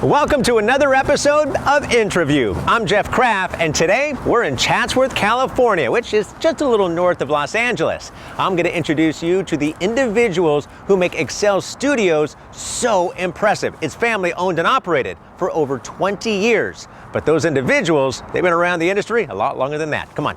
Welcome to another episode of InTRUview. I'm Jeff Kraft, and today we're in Chatsworth, California, which is just a little north of Los Angeles. I'm going to introduce you to the individuals who make Excel Studios so impressive. It's family owned and operated for over 20 years. But those individuals, they've been around the industry a lot longer than that. Come on.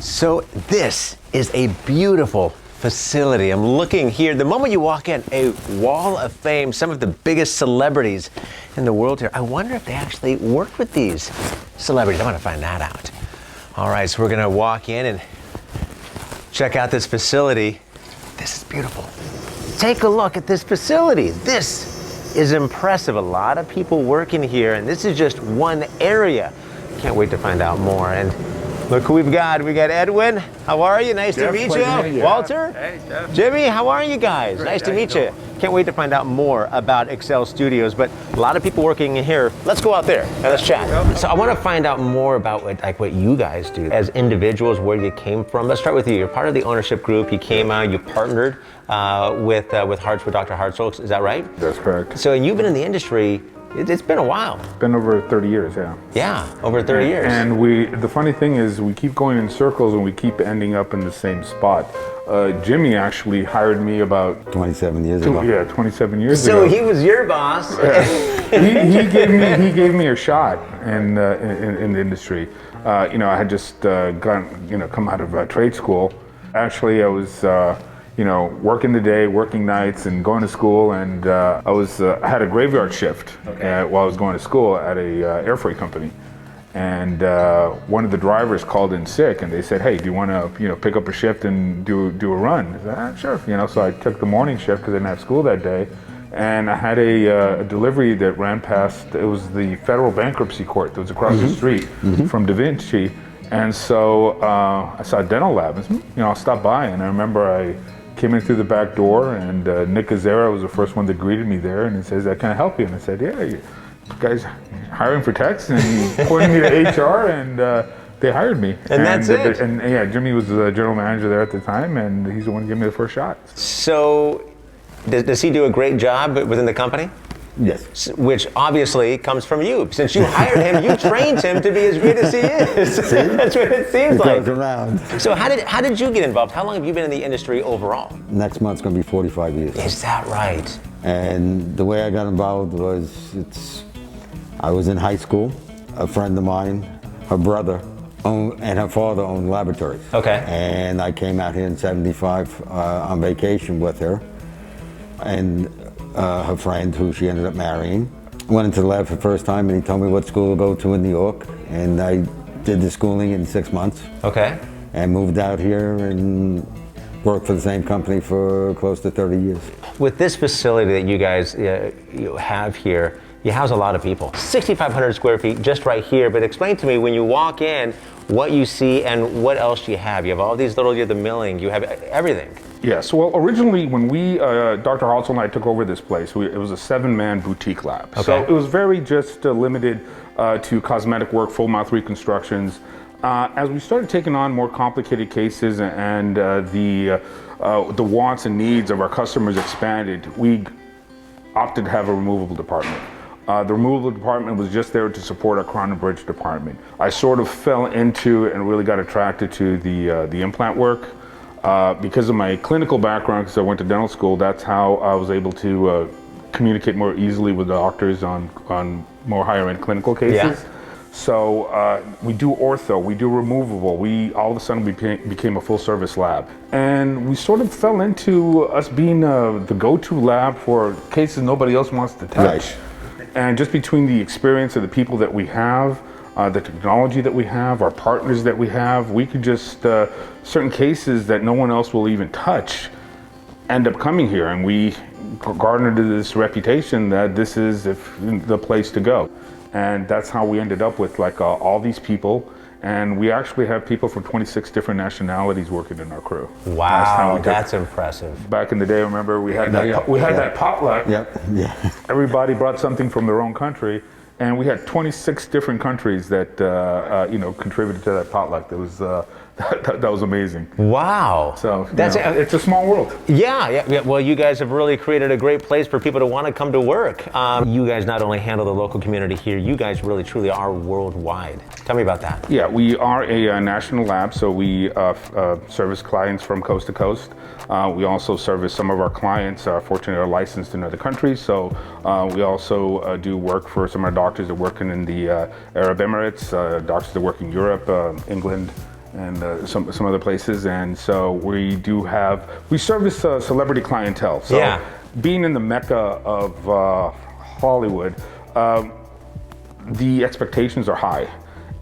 So this is a beautiful facility. I'm looking here. The moment you walk in, a wall of fame, some of the biggest celebrities in the world here. I wonder if they actually work with these celebrities. I want to find that out. All right, so we're going to walk in and check out this facility. This is beautiful. Take a look at this facility. This is impressive. A lot of people working here, and this is just one area. Can't wait to find out more. And look who we've got. We got Edwin. How are you? Nice to meet you. Walter. Hey, Jeff. Jimmy, how are you guys? Great. Nice to How meet you you. Can't wait to find out more about Excel Studios, but a lot of people working in here. Let's go out there and let's chat. So I want to find out more about what you guys do as individuals, where you came from. Let's start with you. You're part of the ownership group. You came out, you partnered with Dr. Hartzell. Is that right? That's correct. So, and you've been in the industry. It's been a while. Been over 30 years, yeah. Yeah, over 30 years. And the funny thing is, we keep going in circles and we keep ending up in the same spot. Jimmy actually hired me about 27 years ago. Yeah, 27 years ago. So he was your boss. he gave me a shot in the industry. I had just come out of trade school. Actually, I was working the day, working nights, and going to school, and I had a graveyard shift while I was going to school at a air freight company. And one of the drivers called in sick, and they said, "Hey, do you want to pick up a shift and do a run?" I said, "Sure." So I took the morning shift because I didn't have school that day, and I had a delivery that ran past. It was the federal bankruptcy court that was across the street from Da Vinci, and so I saw a dental lab. And I'll stop by, and I remember I came in through the back door, and Nick Azera was the first one that greeted me there, and he says, "Can I help you?" And I said, "Yeah, you guys hiring for techs?" And he pointed me to HR, and they hired me. And that's it. And yeah, Jimmy was the general manager there at the time, and he's the one who gave me the first shot. So, does he do a great job within the company? Yes. Which obviously comes from you. Since you hired him, you trained him to be as great as he is. That's what it seems like. It goes around. So how did you get involved? How long have you been in the industry overall? Next month's going to be 45 years. Is that right? And the way I got involved was, I was in high school. A friend of mine, her brother, and her father owned laboratories. Okay. And I came out here in '75 on vacation with her. And her friend, who she ended up marrying, went into the lab for the first time, and he told me what school to go to in New York, and I did the schooling in 6 months. Okay. And moved out here and worked for the same company for close to 30 years. With this facility that you guys you have here, you house a lot of people. 6,500 square feet just right here, but explain to me, when you walk in, what you see and what else you have. You have all these little, you have the milling, you have everything. Yes, well, originally when Dr. Hartzell and I took over this place, it was a 7-man boutique lab. Okay. So it was very just limited to cosmetic work, full mouth reconstructions. As we started taking on more complicated cases and the wants and needs of our customers expanded, we opted to have a removable department. The removable department was just there to support our crown and bridge department. I sort of fell into and really got attracted to the implant work. Because of my clinical background, because I went to dental school, that's how I was able to communicate more easily with doctors on more higher end clinical cases. Yeah. So we do ortho, we do removable. We all of a sudden became a full service lab. And we sort of fell into us being the go-to lab for cases nobody else wants to touch. Right. And just between the experience of the people that we have, the technology that we have, our partners that we have, we could just, certain cases that no one else will even touch end up coming here. And we garnered this reputation that this is the place to go. And that's how we ended up with like all these people. And we actually have people from 26 different nationalities working in our crew. Wow, that's impressive. Back in the day, remember we had that potluck. Yep. Yeah. Everybody brought something from their own country, and we had 26 different countries that contributed to that potluck. That was amazing. Wow. So it's a small world. Yeah. Well, you guys have really created a great place for people to want to come to work. You guys not only handle the local community here, you guys really truly are worldwide. Tell me about that. Yeah, we are a national lab, so we service clients from coast to coast. We also service some of our clients, fortunately, are licensed in other countries. So we also do work for some of our doctors that are working in the Arab Emirates, doctors that work in Europe, England, and some other places. And so we service celebrity clientele. So being in the mecca of Hollywood, the expectations are high.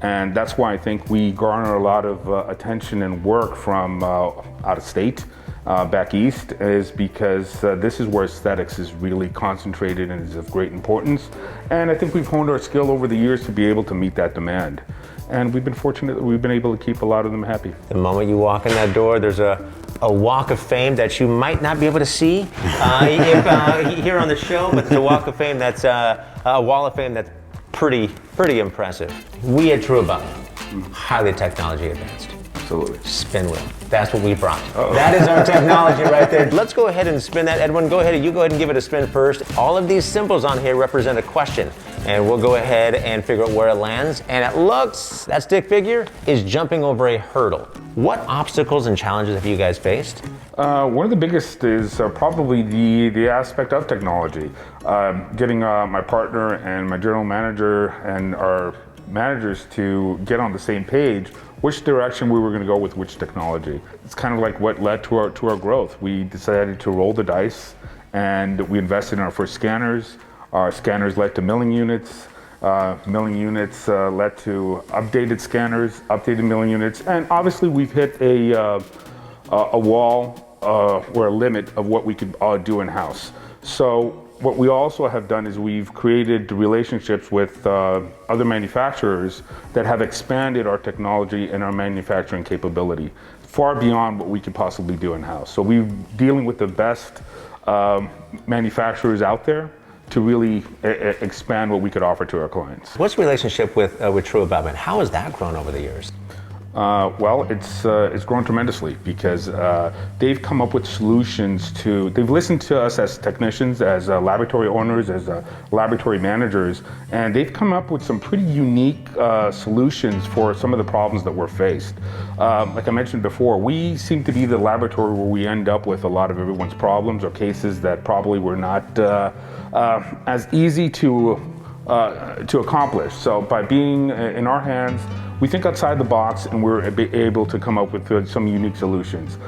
And that's why I think we garner a lot of attention and work from out of state, back east, is because this is where aesthetics is really concentrated and is of great importance. And I think we've honed our skill over the years to be able to meet that demand. And we've been fortunate that we've been able to keep a lot of them happy. The moment you walk in that door, there's a walk of fame that you might not be able to see here on the show, but there's a walk of fame that's a wall of fame that's pretty impressive. We at InTRUview, highly technology advanced. Absolutely. Spin wheel. That's what we brought. That is our technology right there. Let's go ahead and spin that. Edwin, go ahead and give it a spin first. All of these symbols on here represent a question, and we'll go ahead and figure out where it lands. And it looks, that stick figure is jumping over a hurdle. What obstacles and challenges have you guys faced? One of the biggest is probably the aspect of technology. Getting my partner and my general manager and our managers to get on the same page, which direction we were going to go with which technology. It's kind of like what led to our growth. We decided to roll the dice, and we invested in our first scanners. Our scanners led to milling units. Milling units led to updated scanners, updated milling units, and obviously we've hit a wall or a limit of what we could do in-house. So what we also have done is we've created relationships with other manufacturers that have expanded our technology and our manufacturing capability far beyond what we could possibly do in-house. So we're dealing with the best manufacturers out there to really expand what we could offer to our clients. What's the relationship with InTRUview? How has that grown over the years? Well, it's grown tremendously because they've come up with solutions they've listened to us as technicians, as laboratory owners, as laboratory managers, and they've come up with some pretty unique solutions for some of the problems that we're faced. Like I mentioned before, we seem to be the laboratory where we end up with a lot of everyone's problems or cases that probably were not as easy to accomplish. So by being in our hands, we think outside the box, and we're able to come up with some unique solutions.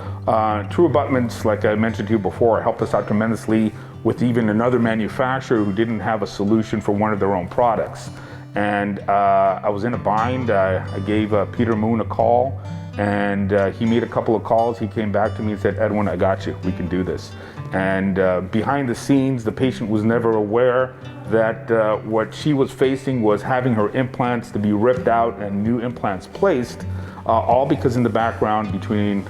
True Abutments, like I mentioned to you before, helped us out tremendously with even another manufacturer who didn't have a solution for one of their own products. And I was in a bind. I gave Peter Moon a call, and he made a couple of calls. He came back to me and said, "Edwin, I got you. We can do this." And behind the scenes, the patient was never aware that what she was facing was having her implants to be ripped out and new implants placed, all because in the background between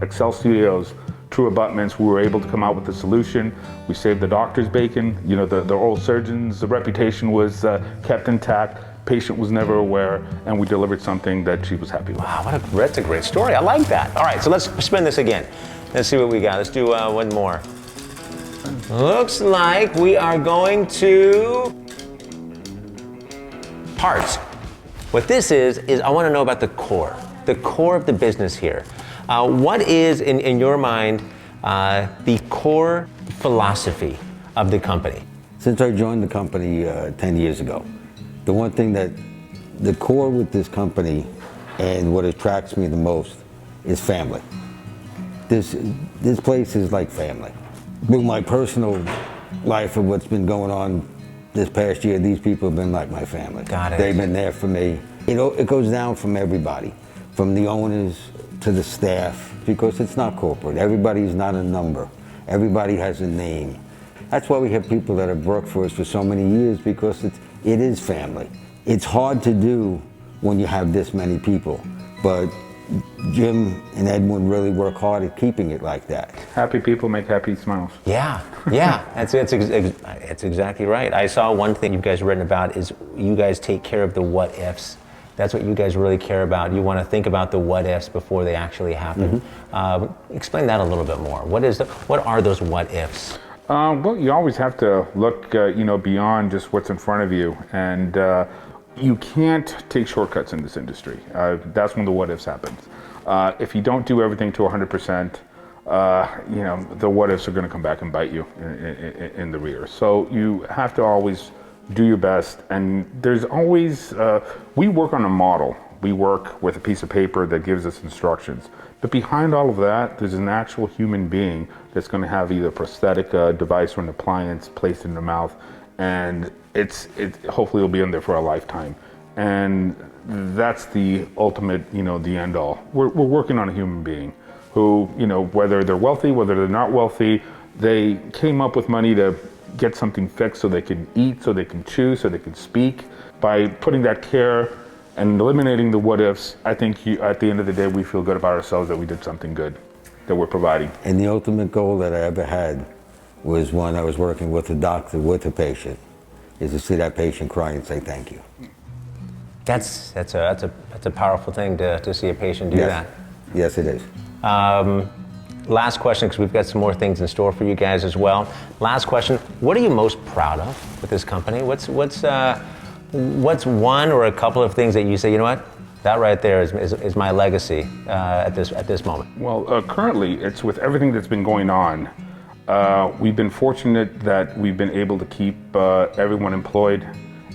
Excel Studios, True Abutments, we were able to come out with a solution. We saved the doctor's bacon. You know, the oral surgeons, the reputation was kept intact. Patient was never aware, and we delivered something that she was happy with. Wow, that's a great story. I like that. All right, so let's spin this again. Let's see what we got. Let's do one more. Looks like we are going to parts. What this is I want to know about the core of the business here. What is, in your mind, the core philosophy of the company? Since I joined the company 10 years ago, the one thing that the core with this company and what attracts me the most is family. This place is like family. Through my personal life of what's been going on this past year, these people have been like my family. Got it. They've been there for me. You know, it goes down from everybody, from the owners to the staff, because it's not corporate. Everybody's not a number. Everybody has a name. That's why we have people that have worked for us for so many years, because It is family. It's hard to do when you have this many people, but Jim and Edwin really work hard at keeping it like that. Happy people make happy smiles. Yeah, that's exactly right. I saw one thing you guys written about is you guys take care of the what ifs. That's what you guys really care about. You want to think about the what ifs before they actually happen. Explain that a little bit more. What are those what ifs? Well, you always have to look, beyond just what's in front of you, and you can't take shortcuts in this industry. That's when the what ifs happens. If you don't do everything to 100%, the what ifs are going to come back and bite you in the rear. So you have to always do your best, and there's always, we work on a model. We work with a piece of paper that gives us instructions. But behind all of that, there's an actual human being that's going to have either a prosthetic device or an appliance placed in their mouth, and it hopefully will be in there for a lifetime. And that's the ultimate, the end all. We're working on a human being who, whether they're wealthy, whether they're not wealthy, they came up with money to get something fixed so they can eat, so they can chew, so they can speak. By putting that care and eliminating the what ifs, I think at the end of the day, we feel good about ourselves that we did something good, that we're providing. And the ultimate goal that I ever had was when I was working with a doctor with a patient, is to see that patient cry and say thank you. That's a powerful thing to see a patient do that. Yes, it is. Last question, because we've got some more things in store for you guys as well. Last question: what are you most proud of with this company? What's one or a couple of things that you say, you know what, that right there is my legacy at this moment? Well, currently, it's with everything that's been going on. We've been fortunate that we've been able to keep everyone employed,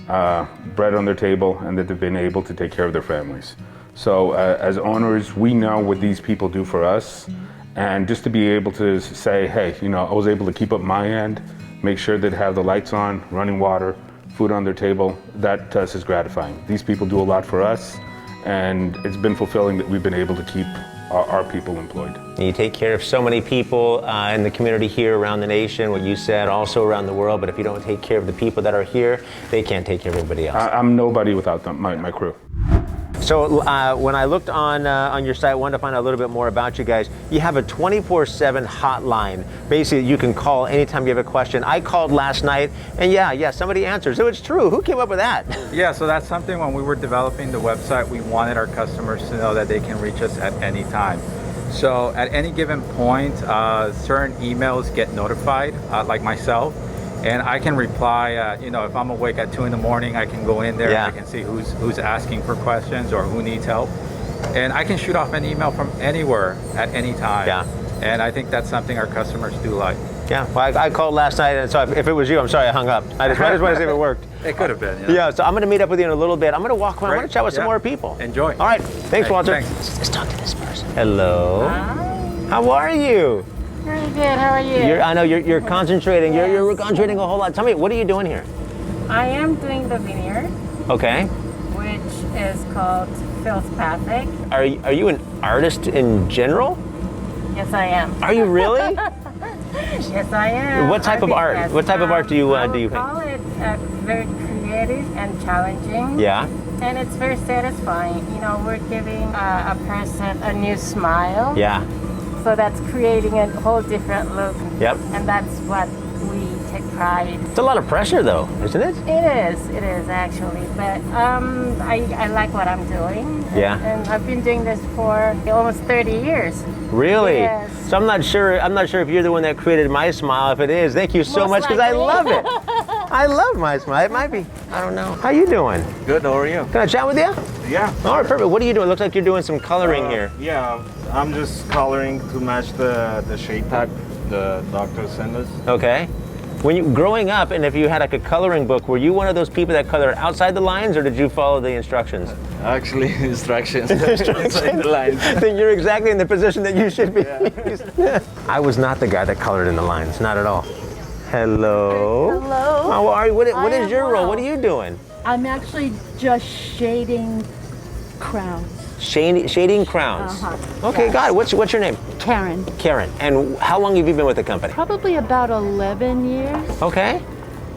bread on their table, and that they've been able to take care of their families. So as owners, we know what these people do for us. And just to be able to say, hey, I was able to keep up my end, make sure they have the lights on, running water, food on their table, that to us is gratifying. These people do a lot for us, and it's been fulfilling that we've been able to keep our people employed. You take care of so many people in the community here around the nation, what you said, also around the world, but if you don't take care of the people that are here, they can't take care of everybody else. I'm nobody without them, my crew. So when I looked on your site, wanted to find out a little bit more about you guys. You have a 24/7 hotline. Basically, you can call anytime you have a question. I called last night, and yeah, somebody answered. So it's true. Who came up with that? Yeah, so that's something when we were developing the website, we wanted our customers to know that they can reach us at any time. So at any given point, certain emails get notified, like myself. And I can reply, if I'm awake at 2 in the morning, I can go in there and I can see who's asking for questions or who needs help. And I can shoot off an email from anywhere at any time. Yeah. And I think that's something our customers do like. Yeah, well, I called last night, and so if it was you, I'm sorry I hung up. I just wanted to see if it worked. It could have been, Yeah, so I'm going to meet up with you in a little bit. I'm going to walk around. I want to chat with some more people. Enjoy. All right. Thanks, Walter. Thanks. Let's talk to this person. Hello. Hi. How are you? Very good. How are you? I know you're concentrating. Yes. You're concentrating a whole lot. Tell me, what are you doing here? I am doing the veneer, Okay. which is called Feldspathic. Are you an artist in general? Yes, I am. Are you really? Yes, I am. What type of art? Yes. What type of art do you I would paint? call it very creative and challenging. Yeah. And it's very satisfying. We're giving a person a new smile. Yeah. So that's creating a whole different look. Yep. And that's what we take pride. It's a lot of pressure, though, isn't it? It is actually, but I like what I'm doing. Yeah. And I've been doing this for almost 30 years. Really? Yes. So I'm not sure if you're the one that created my smile. If it is, thank you so Most much, because I likely. love it. I love my smile. It might be. I don't know. How you doing? Good, how are you? Can I chat with you? Yeah. All right, perfect. What are you doing? Looks like you're doing some coloring here. Yeah, I'm just coloring to match the shade tag the doctor sent us. Okay. When you growing up, and if you had like a coloring book, were you one of those people that colored outside the lines, or did you follow the instructions? Actually, instructions. Inside the lines. Then you're exactly in the position that you should be. I was not the guy that colored in the lines, not at all. Hello. Hello. How are you? What I is am your role? well. What are you doing? I'm actually just shading crowns. Shading crowns. Okay, yes. got it. What's your name? Karen. Karen. And how long have you been with the company? Probably about 11 years. Okay.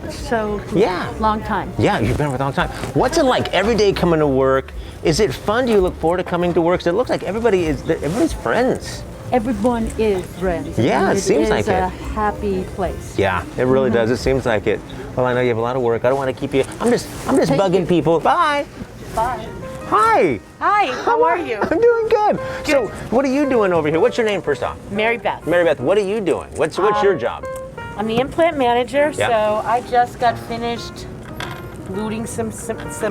So Yeah. long time. Yeah, you've been with a long time. What's it like every day coming to work? Is it fun? Do you look forward to coming to work? 'Cause it looks like everybody's friends. Everyone is friends. Yeah, and it seems like It is a it. happy place. Yeah, it really does. It seems like it. Well, I know you have a lot of work. I don't want to keep you. I'm just bugging people. Bye. Bye. Hi. Hi, how are you? I'm doing good. So, what are you doing over here? What's your name first off? Mary Beth. Mary Beth, what are you doing? What's your job? I'm the implant manager, Yeah. so I just got finished gluing some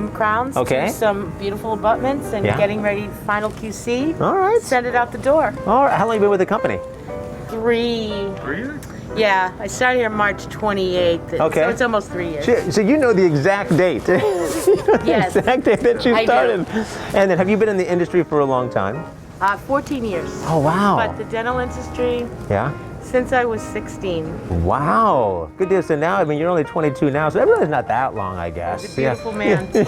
crowns Okay. to some beautiful abutments and Yeah. getting ready to final QC. All right. Send it out the door. All right. How long have you been with the company? 3. 3 years? Yeah, I started here March 28th. Okay. So it's almost 3 years. So you know the exact date. Yes. The exact date that you I do. started. And then have you been in the industry for a long time? 14 years. Oh, wow. But the dental industry, Yeah. since I was 16. Wow. Good deal. So now, I mean, you're only 22 now, so that really is not that long, I guess. He's a beautiful man. There's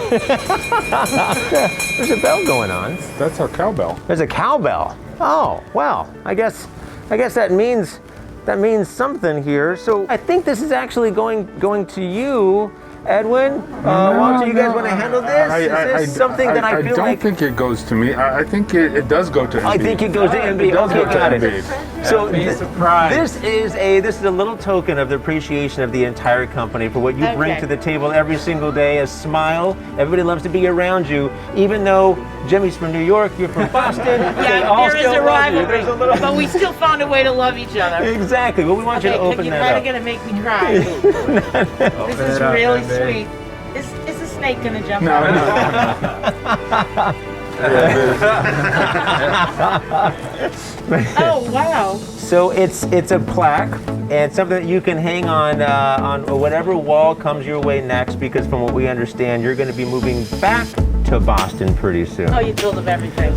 a bell going on. That's our cowbell. There's a cowbell. Oh, well, I guess that means something here. So I think this is actually going to you, Edwin. Walter, you guys want to handle this? Is this something that I feel don't like? think it goes to me. I think it does go to MB. I think it goes to MB. It does Okay, go to got MB. it. So Be surprised. this is a little token of the appreciation of the entire company for what you bring Okay. to the table every single day. A smile. Everybody loves to be around you, even though Jimmy's from New York, you're from Boston. they all Yeah, there is still a love you. rivalry, There's a little. but we still found a way to love each other. Exactly. Well, we want you to open you're that kind up. of gonna make me cry. This is it up, really baby. sweet. Is a snake gonna jump No, out? Oh wow! So it's a plaque and something that you can hang on whatever wall comes your way next. Because from what we understand, you're going to be moving back to Boston pretty soon. Oh, you told him everything.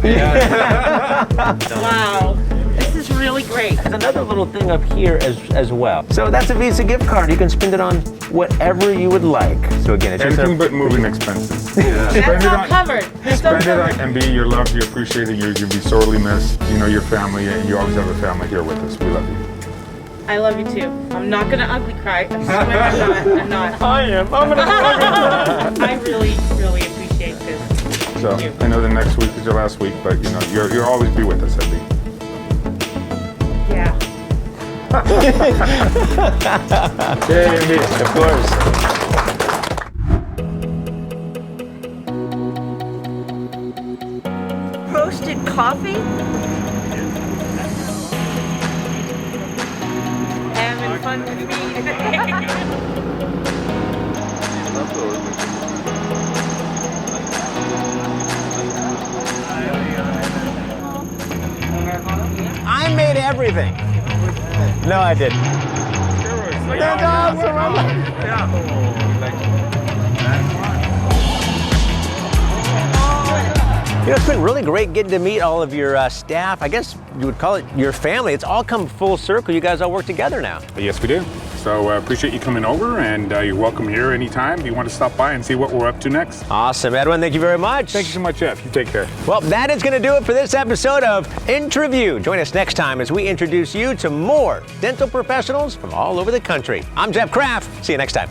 Wow, this is really great. There's another little thing up here as well. So that's a Visa gift card. You can spend it on whatever you would like. So again, it's just Anything a, but moving expenses. That's all covered. That's all Spend it on covered. MB. You're loved. You're appreciated. You'll be sorely missed. You know your family, and you always have a family here with us. We love you. I love you too. I'm not gonna ugly cry. I swear I'm not. I am. I'm gonna. I really, really appreciate this. So you. I know the next week is your last week, but you know you'll always be with us, MB. Yeah. Yay, MB. Of course. Roasted coffee? Having fun with me. I made everything. No, I didn't. That's awesome. You know, it's been really great getting to meet all of your staff. I guess you would call it your family. It's all come full circle. You guys all work together now. Yes, we do. So appreciate you coming over, and you're welcome here anytime. You want to stop by and see what we're up to next? Awesome, Edwin. Thank you very much. Thank you so much, Jeff. You take care. Well, that is going to do it for this episode of InTRUview. Join us next time as we introduce you to more dental professionals from all over the country. I'm Jeff Kraft. See you next time.